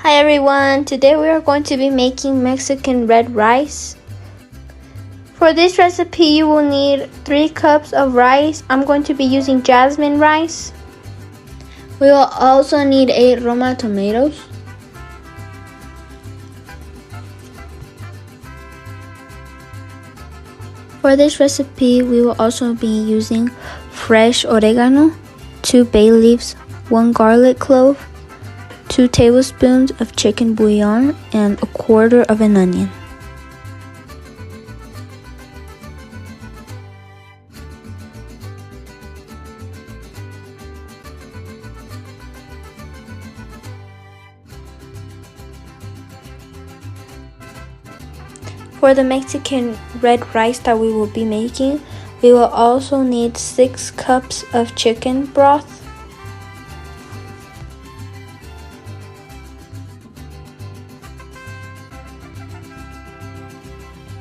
Hi everyone, today we are going to be making Mexican red rice. For this recipe you will need 3 cups of rice. I'm going to be using jasmine rice. We will also need 8 Roma tomatoes. For this recipe we will also be using fresh oregano, 2 bay leaves, 1 garlic clove, 2 tablespoons of chicken bouillon, and 1/4 of an onion. For the Mexican red rice that we will be making, we will also need 6 cups of chicken broth.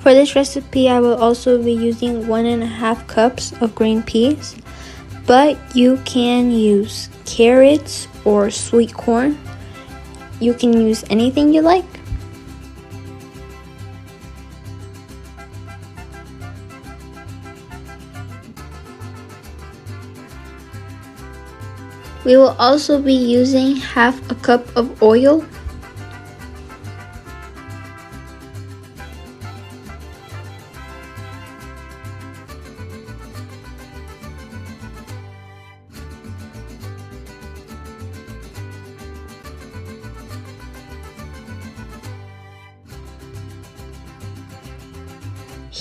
For this recipe, I will also be using 1.5 cups of green peas, but you can use carrots or sweet corn. You can use anything you like. We will also be using 1/2 cup of oil.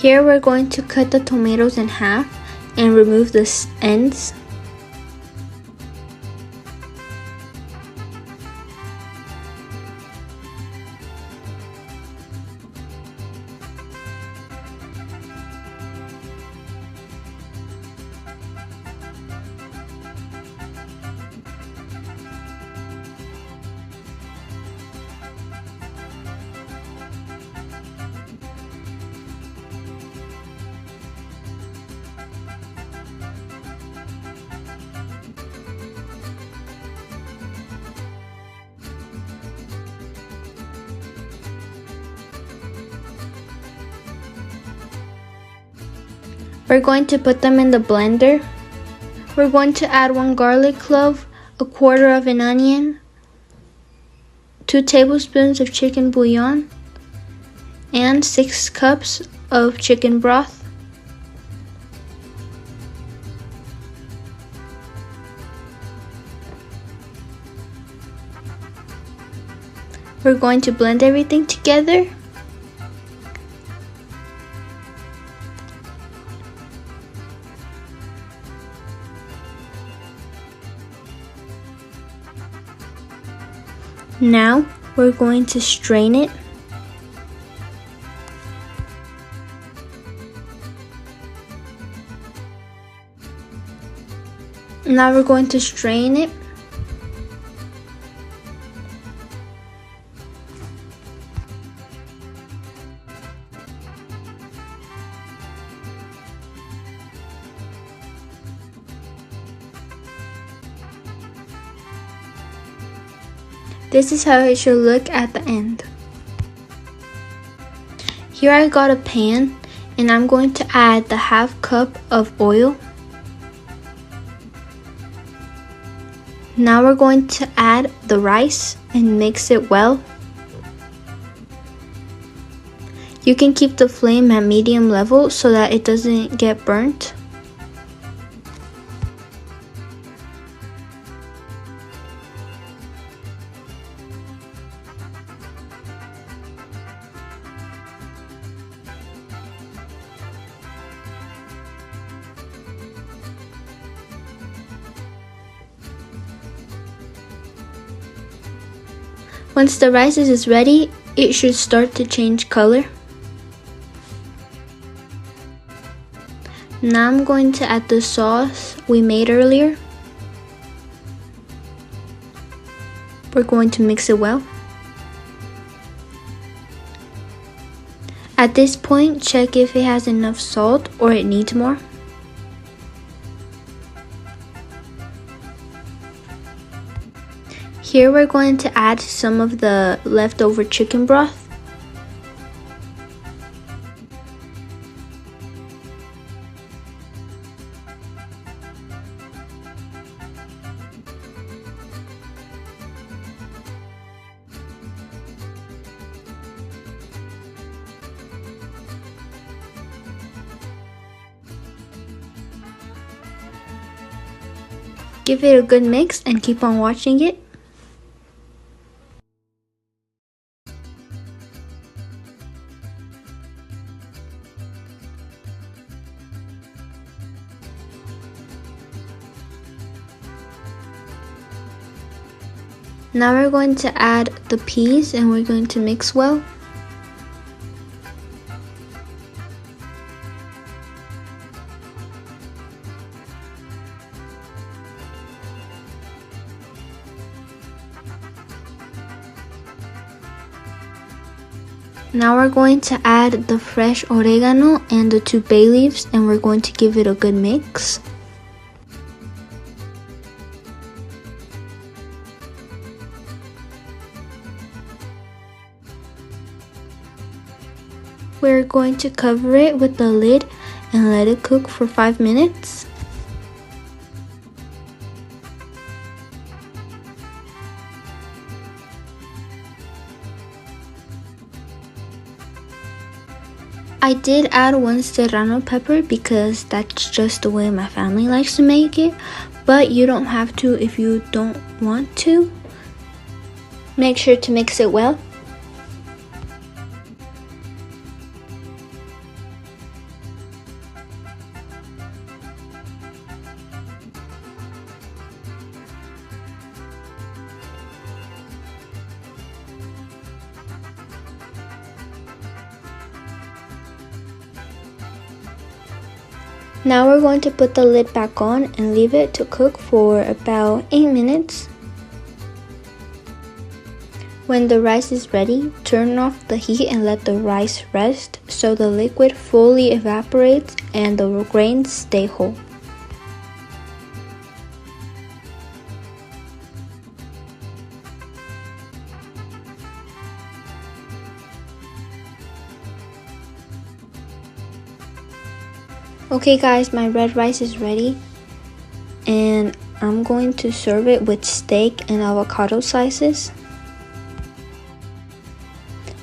Here we're going to cut the tomatoes in half and remove the ends. We're going to put them in the blender. We're going to add 1 garlic clove, 1/4 of an onion, 2 tablespoons of chicken bouillon, and 6 cups of chicken broth. We're going to blend everything together. Now we're going to strain it. Now we're going to strain it. This is how it should look at the end. Here I got a pan and I'm going to add the 1/2 cup of oil. Now we're going to add the rice and mix it well. You can keep the flame at medium level so that it doesn't get burnt. Once the rice is ready, it should start to change color. Now I'm going to add the sauce we made earlier. We're going to mix it well. At this point, check if it has enough salt or it needs more. Here we're going to add some of the leftover chicken broth. Give it a good mix and keep on watching it. Now we're going to add the peas and we're going to mix well. Now we're going to add the fresh oregano and the 2 bay leaves and we're going to give it a good mix. We're going to cover it with the lid and let it cook for 5 minutes. I did add 1 serrano pepper because that's just the way my family likes to make it, but you don't have to if you don't want to. Make sure to mix it well. Now we're going to put the lid back on and leave it to cook for about 8 minutes. When the rice is ready, turn off the heat and let the rice rest so the liquid fully evaporates and the grains stay whole. Okay guys, my red rice is ready and I'm going to serve it with steak and avocado slices.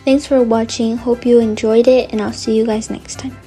Thanks for watching, hope you enjoyed it and I'll see you guys next time.